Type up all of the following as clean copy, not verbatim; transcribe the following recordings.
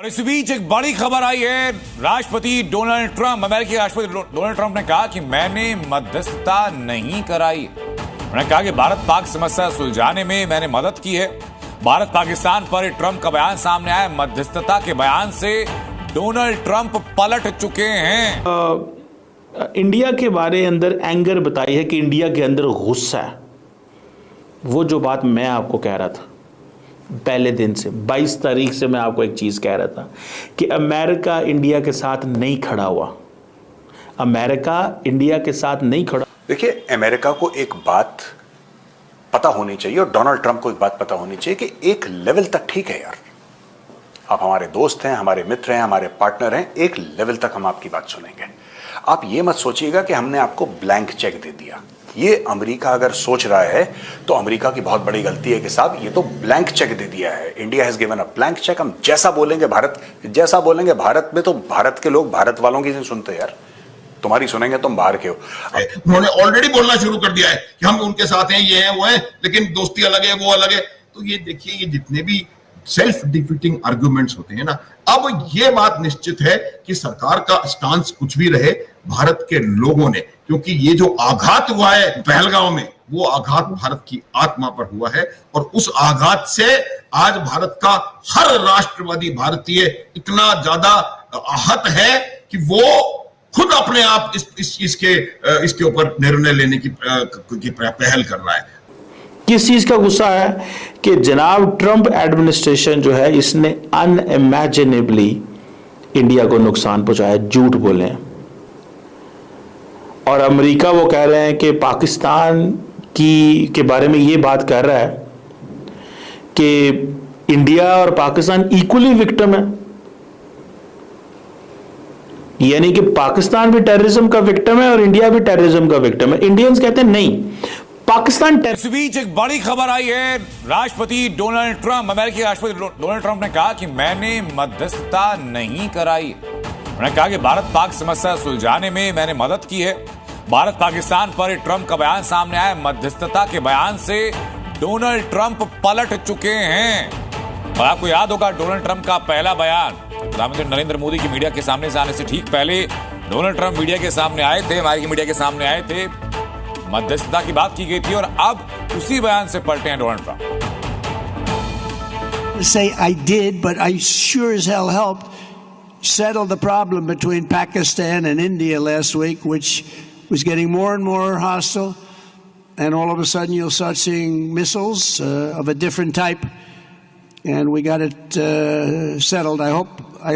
और इस बीच एक बड़ी खबर आई है। राष्ट्रपति डोनाल्ड ट्रंप, अमेरिकी राष्ट्रपति डोनाल्ड ट्रंप ने कहा कि मैंने मध्यस्थता नहीं कराई। उन्होंने कहा कि भारत पाक समस्या सुलझाने में मैंने मदद की है। भारत पाकिस्तान पर ट्रंप का बयान सामने आया। मध्यस्थता के बयान से डोनाल्ड ट्रंप पलट चुके हैं। इंडिया के बारे अंदर एंगर बताई है कि इंडिया के अंदर गुस्सा है। वो जो बात मैं आपको कह रहा था पहले दिन से, 22 तारीख से मैं आपको एक चीज कह रहा था कि अमेरिका इंडिया के साथ नहीं खड़ा हुआ। अमेरिका इंडिया के साथ नहीं खड़ा। देखिए, अमेरिका को एक बात पता होनी चाहिए और डोनाल्ड ट्रंप को एक बात पता होनी चाहिए कि एक लेवल तक ठीक है यार, आप हमारे दोस्त हैं, हमारे मित्र हैं, हमारे पार्टनर हैं, एक लेवल तक हम आपकी बात सुनेंगे। आप ये मत सोचिएगा कि हमने आपको ब्लैंक चेक दे दिया। ये अमेरिका अगर सोच रहा है तो अमेरिका की बहुत बड़ी गलती है कि साहब ये तो ब्लैंक चेक दे दिया है। India has given a blank cheque. हम जैसा बोलेंगे भारत में तो भारत के लोग भारत वालों की नहीं सुनते यार, तुम्हारी सुनेंगे, तुम बाहर के हो। उन्होंने ऑलरेडी बोलना शुरू कर दिया है कि हम उनके साथ हैं, ये हैं, वो हैं, लेकिन दोस्ती अलग है, वो अलग है। तो ये देखिए, ये जितने भी सेल्फ डिफीटिंग आर्गुमेंट्स होते हैं ना, अब ये बात निश्चित है कि सरकार का स्टांस कुछ भी रहे, भारत के लोगों ने, क्योंकि ये जो आघात हुआ है पहलगांव में, वो आघात भारत की आत्मा पर हुआ है और उस आघात से आज भारत का हर राष्ट्रवादी भारतीय इतना ज्यादा आहत है कि वो खुद अपने आप इसके ऊपर निर्णय लेने की पहल कर रहा है। किस चीज का गुस्सा है कि जनाब ट्रंप एडमिनिस्ट्रेशन जो है इसने अनइमेजिनेबली इंडिया को नुकसान पहुंचाया, झूठ बोले हैं। और अमेरिका वो कह रहे हैं कि पाकिस्तान के बारे में ये बात कर रहा है कि इंडिया और पाकिस्तान इक्वली विक्टिम है, यानी कि पाकिस्तान भी टेररिज्म का विक्टिम है और इंडिया भी टेररिज्म का विक्टिम है। इंडियंस कहते हैं नहीं, पाकिस्तान। इस बीच एक बड़ी खबर आई है। राष्ट्रपति डोनाल्ड ट्रंप, अमेरिकी राष्ट्रपति डोनाल्ड ट्रंप ने कहा कि मैंने मध्यस्थता नहीं कराई। उन्होंने कहा कि भारत पाक समस्या सुलझाने में मैंने मदद की है। भारत पाकिस्तान पर ट्रंप का बयान सामने आया। मध्यस्थता के बयान से डोनाल्ड ट्रंप पलट चुके हैं। और आपको याद होगा डोनाल्ड ट्रंप का पहला बयान प्रधानमंत्री नरेंद्र मोदी की मीडिया के सामने से आने से ठीक पहले डोनाल्ड ट्रंप मीडिया के सामने आए थे, अमेरिकी मीडिया के सामने आए थे, मध्यस्थता की बात की गई थी और अब उसी बयान से पलटे हैं Donald Trump. Say I did, but I sure as hell helped settle the problem between Pakistan and India last week, which was getting more and more hostile, and all of a sudden you'll start seeing missiles of a different type, and we got it settled. I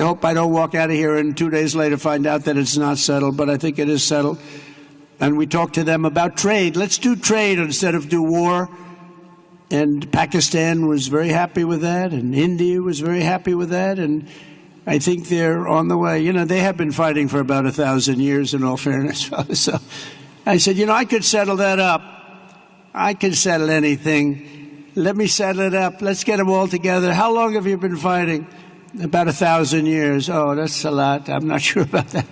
hope I don't walk out of here and 2 days later find out that it's not settled, but I think it is settled. And we talked to them about trade. Let's do trade instead of do war. And Pakistan was very happy with that, and India was very happy with that, and I think they're on the way. You know, they have been fighting for about 1,000 years, in all fairness. So I said, you know, I could settle that up. I can settle anything. Let me settle it up. Let's get them all together. How long have you been fighting? About 1,000 years. Oh, that's a lot. I'm not sure about that.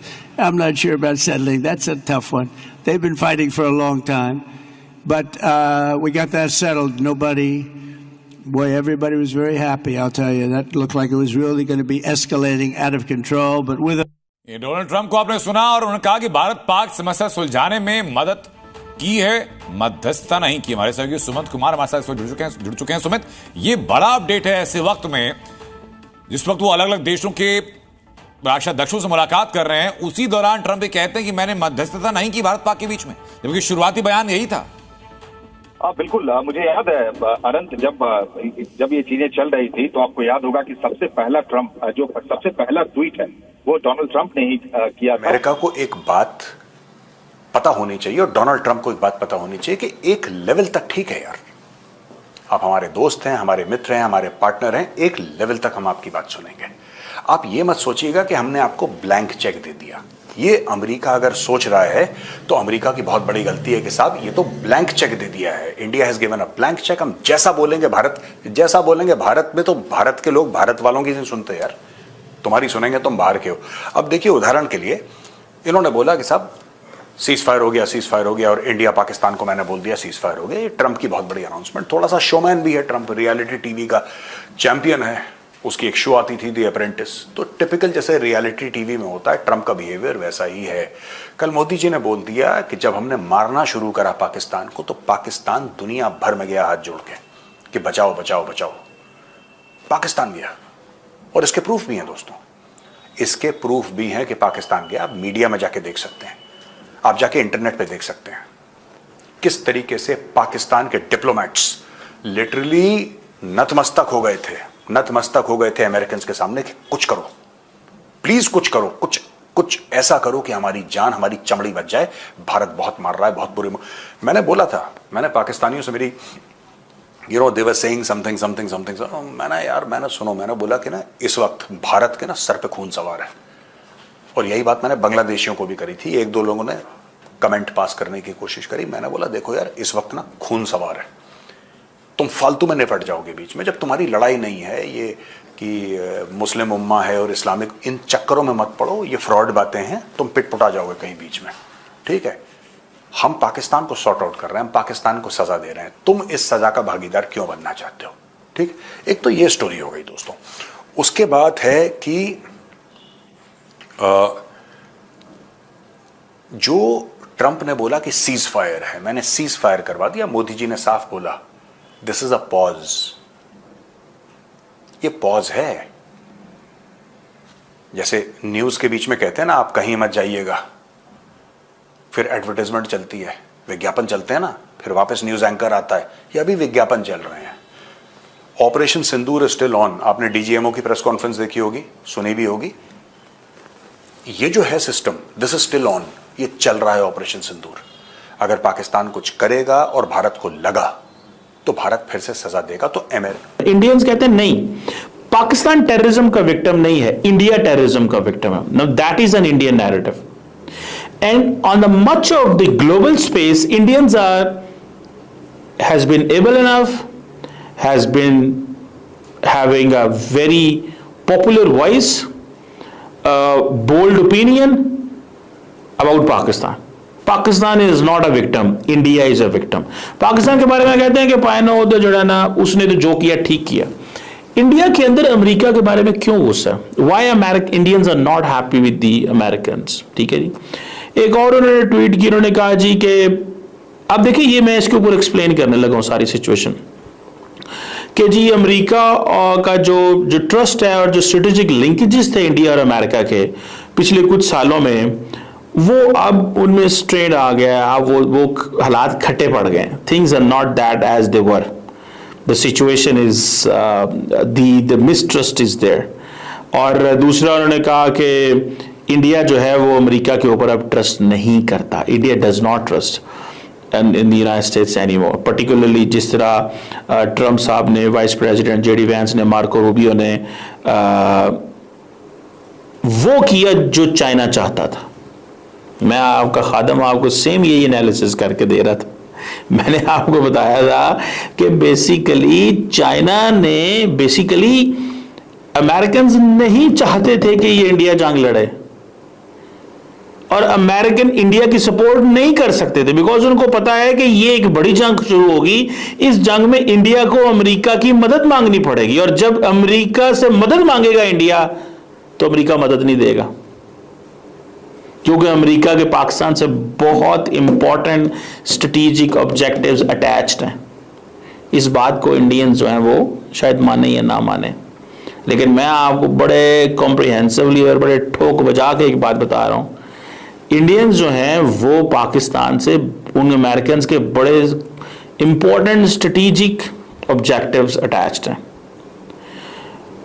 I'm not sure about settling. That's a tough one. They've been fighting for a long time. But we got that settled. Everybody was very happy, I'll tell you. That looked like it was really going to be escalating out of control. But with ये Donald Trump को आपने सुना और उन्होंने कहा कि भारत पाक समस्या सुलझाने में मदद की है, मध्यस्थता नहीं की। हमारे सहयोगी सुमित कुमार हमारे साथ जुड़ चुके हैं। सुमित, ये बड़ा अपडेट है ऐसे वक्त में जिस वक्त वो अलग अलग देशों के राष्ट्राध्यक्षों से मुलाकात कर रहे हैं। उसी दौरान ट्रंप ये कहते हैं कि मैंने मध्यस्थता नहीं की भारत पाक के बीच में, जबकि शुरुआती बयान यही था। बिल्कुल, मुझे याद है अनंत, जब ये चीजें चल रही थी तो आपको याद होगा कि सबसे पहला ट्वीट है वो डोनाल्ड ट्रंप ने ही किया था। अमेरिका को एक बात पता होनी चाहिए और डोनाल्ड ट्रंप को एक बात पता होनी चाहिए कि एक लेवल तक ठीक है यार, आप हमारे दोस्त हैं, हमारे मित्र हैं, हमारे पार्टनर हैं, एक लेवल तक हम आपकी बात सुनेंगे। आप ये मत सोचिएगा कि हमने आपको ब्लैंक चेक दे दिया। ये अमेरिका अगर सोच रहा है तो अमेरिका की बहुत बड़ी गलती है कि साहब ये तो ब्लैंक चेक दे दिया है। India has given a blank cheque. हम जैसा बोलेंगे भारत में तो भारत के लोग भारत वालों की नहीं सुनते यार, तुम्हारी सुनेंगे, तुम बाहर के हो। अब देखिए, उदाहरण के लिए इन्होंने बोला कि साहब सीज फायर हो गया और इंडिया पाकिस्तान को मैंने बोल दिया सीज फायर हो गया। ये ट्रंप की बहुत बड़ी अनाउंसमेंट। थोड़ा सा शोमैन भी है ट्रंप, रियलिटी टीवी का चैंपियन है, उसकी एक शो आती थी द अप्रेंटिस, तो टिपिकल जैसे रियलिटी टीवी में होता है ट्रंप का बिहेवियर वैसा ही है। कल मोदी जी ने बोल दिया कि जब हमने मारना शुरू करा पाकिस्तान को तो पाकिस्तान दुनिया भर में गया हाथ जोड़ के कि बचाओ बचाओ बचाओ। पाकिस्तान गया, और इसके प्रूफ भी हैं दोस्तों, इसके प्रूफ भी हैं कि पाकिस्तान गया। आप मीडिया में जाके देख सकते हैं, आप जाके इंटरनेट पे देख सकते हैं किस तरीके से पाकिस्तान के डिप्लोमेट्स लिटरली नतमस्तक हो गए थे अमेरिकन के सामने कि कुछ करो, प्लीज कुछ करो, कुछ ऐसा करो कि हमारी जान, हमारी चमड़ी बच जाए, भारत बहुत मार रहा है, बहुत बुरे। मैंने बोला था, मैंने पाकिस्तानियों से मेरी they were saying something, मैंने सुनो, मैंने बोला कि ना इस वक्त भारत के ना सर पे खून सवार है। और यही बात मैंने बांग्लादेशियों को भी करी थी। एक दो लोगों ने कमेंट पास करने की कोशिश करी, मैंने बोला देखो यार इस वक्त ना खून सवार है, तुम फालतू में निपट जाओगे बीच में, जब तुम्हारी लड़ाई नहीं है ये कि मुस्लिम उम्मा है और इस्लामिक, इन चक्करों में मत पड़ो, ये फ्रॉड बातें हैं, तुम पिटपुटा जाओगे कहीं बीच में। ठीक है, हम पाकिस्तान को सॉर्ट आउट कर रहे हैं, हम पाकिस्तान को सजा दे रहे हैं, तुम इस सजा का भागीदार क्यों बनना चाहते हो। ठीक, एक तो ये स्टोरी हो गई दोस्तों। उसके बाद है कि जो ट्रंप ने बोला कि सीज फायर है, मैंने सीज फायर करवा दिया। मोदी जी ने साफ बोला दिस इज अ पॉज, ये पॉज है। जैसे न्यूज के बीच में कहते हैं ना आप कहीं मत जाइएगा, फिर एडवर्टाइजमेंट चलती है, विज्ञापन चलते हैं ना, फिर वापस न्यूज एंकर आता है, ये अभी विज्ञापन चल रहे हैं। Operation Sindoor is still on. आपने डीजीएमओ की प्रेस कॉन्फ्रेंस देखी होगी, सुनी भी होगी। ये जो है system, this is still on, ये चल रहा है ऑपरेशन सिंदूर। अगर पाकिस्तान कुछ करेगा और भारत को लगा तो भारत फिर से सजा देगा। तो इंडियंस कहते हैं नहीं, पाकिस्तान टेररिज्म का विक्टिम नहीं है, इंडिया टेररिज्म का विक्टिम है। Now that is an Indian narrative, and on the much of the global space Indians has been able enough, has been having a very popular voice, bold opinion about Pakistan is not a victim, India is a victim। Pakistan के बारे में कहते हैं कि piano तो जो है ना उसने तो जो किया ठीक किया। इंडिया के अंदर अमेरिका के बारे में क्यों गुस्सा है? Why Indians are not happy with the Americans? ठीक है जी। एक और उन्होंने ट्वीट की, उन्होंने कहा जी कि अब देखिए ये मैं इसके ऊपर एक्सप्लेन करने लगा हूं सारी सिचुएशन कि जी अमेरिका का जो ट्रस्ट है और जो स्ट्रेटेजिक लिंकेजेस थे इंडिया और अमेरिका के पिछले कुछ सालों में, वो अब उनमें स्ट्रेन आ गया। अब वो हालात खट्टे पड़ गए। Things are not that as they were, the situation is the mistrust is there. और दूसरा उन्होंने कहा कि इंडिया जो है वो अमेरिका के ऊपर अब ट्रस्ट नहीं करता। India does not trust in the United states anymore, particularly जिस तरह ट्रंप साहब ने, वाइस प्रेसिडेंट जेडी वैंस ने, मार्को रूबियो ने वो किया जो चाइना चाहता था। मैं आपका खादम आपको सेम यही एनालिसिस करके दे रहा था। मैंने आपको बताया था कि बेसिकली चाइना ने, बेसिकली अमेरिकन नहीं चाहते थे कि ये इंडिया जंग लड़े, और अमेरिकन इंडिया की सपोर्ट नहीं कर सकते थे बिकॉज उनको पता है कि ये एक बड़ी जंग शुरू होगी। इस जंग में इंडिया को अमेरिका की मदद मांगनी पड़ेगी, और जब अमेरिका से मदद मांगेगा इंडिया तो अमेरिका मदद नहीं देगा, क्योंकि अमेरिका के पाकिस्तान से बहुत इंपॉर्टेंट स्ट्रेटेजिक ऑब्जेक्टिव्स अटैच्ड हैं। इस बात को इंडियंस जो हैं वो शायद माने या ना माने, लेकिन मैं आपको बड़े कॉम्प्रिहेंसिवली और बड़े ठोक बजा के एक बात बता रहा हूं। इंडियंस जो हैं वो पाकिस्तान से उन अमेरिकन के बड़े इंपॉर्टेंट स्ट्रेटेजिक ऑब्जेक्टिव्स अटैच्ड हैं,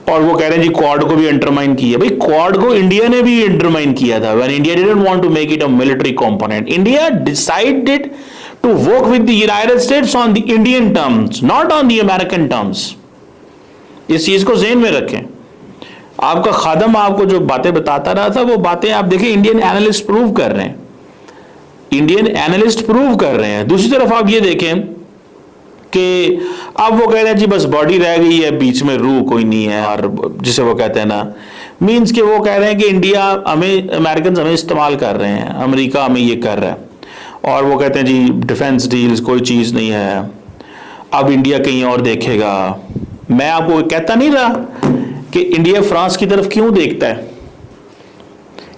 और वो कह रहे हैं जी क्वाड को भी अंडरमाइन किया। भाई क्वाड को इंडिया ने भी अंडरमाइन किया था when India didn't want to make it a military component. India decided to work with the United States on the Indian terms, not on the American terms. इस चीज को ज़हन में रखें। आपका खादम आपको जो बातें बताता रहा था वो बातें आप देखें इंडियन एनालिस्ट प्रूव कर रहे हैं, इंडियन एनालिस्ट प्रूव कर रहे हैं। दूसरी तरफ आप ये देखें कि अब वो कह रहे हैं जी बस बॉडी रह गई है, बीच में रूह कोई नहीं है, और जिसे वो कहते हैं ना, मीन्स कि वो कह रहे हैं कि इंडिया हमें, अमेरिकन हमें इस्तेमाल कर रहे हैं, अमेरिका हमें ये कर रहा है, और वो कहते हैं जी डिफेंस डील्स कोई चीज़ नहीं है, अब इंडिया कहीं और देखेगा। मैं आपको कहता नहीं रहा कि इंडिया फ्रांस की तरफ क्यों देखता है,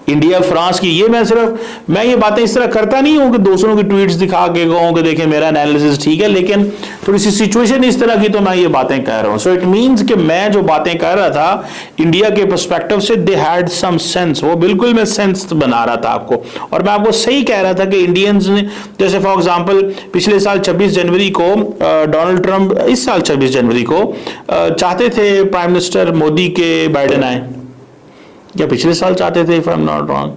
इंडिया फ्रांस की, ये मैं ये बातें इस तरह करता नहीं हूं कि दूसरों की ट्वीट्स दिखा के कहूं कि देखें मेरा एनालिसिस ठीक है, लेकिन थोड़ी सी सिचुएशन इस तरह की तो मैं ये बातें कह रहा हूं। सो इट मींस कि मैं जो बातें कह रहा था इंडिया के पर्सपेक्टिव से, दे हैड सम सेंस, वो बिल्कुल मैं सेंस बना रहा था आपको, और मैं आपको सही कह रहा था कि इंडियंस ने, जैसे फॉर एग्जांपल पिछले साल 26 जनवरी को डोनाल्ड ट्रंप, इस साल 26 जनवरी को चाहते थे प्राइम मिनिस्टर मोदी के बाइडेन आए, या पिछले साल चाहते थे, if I am not wrong.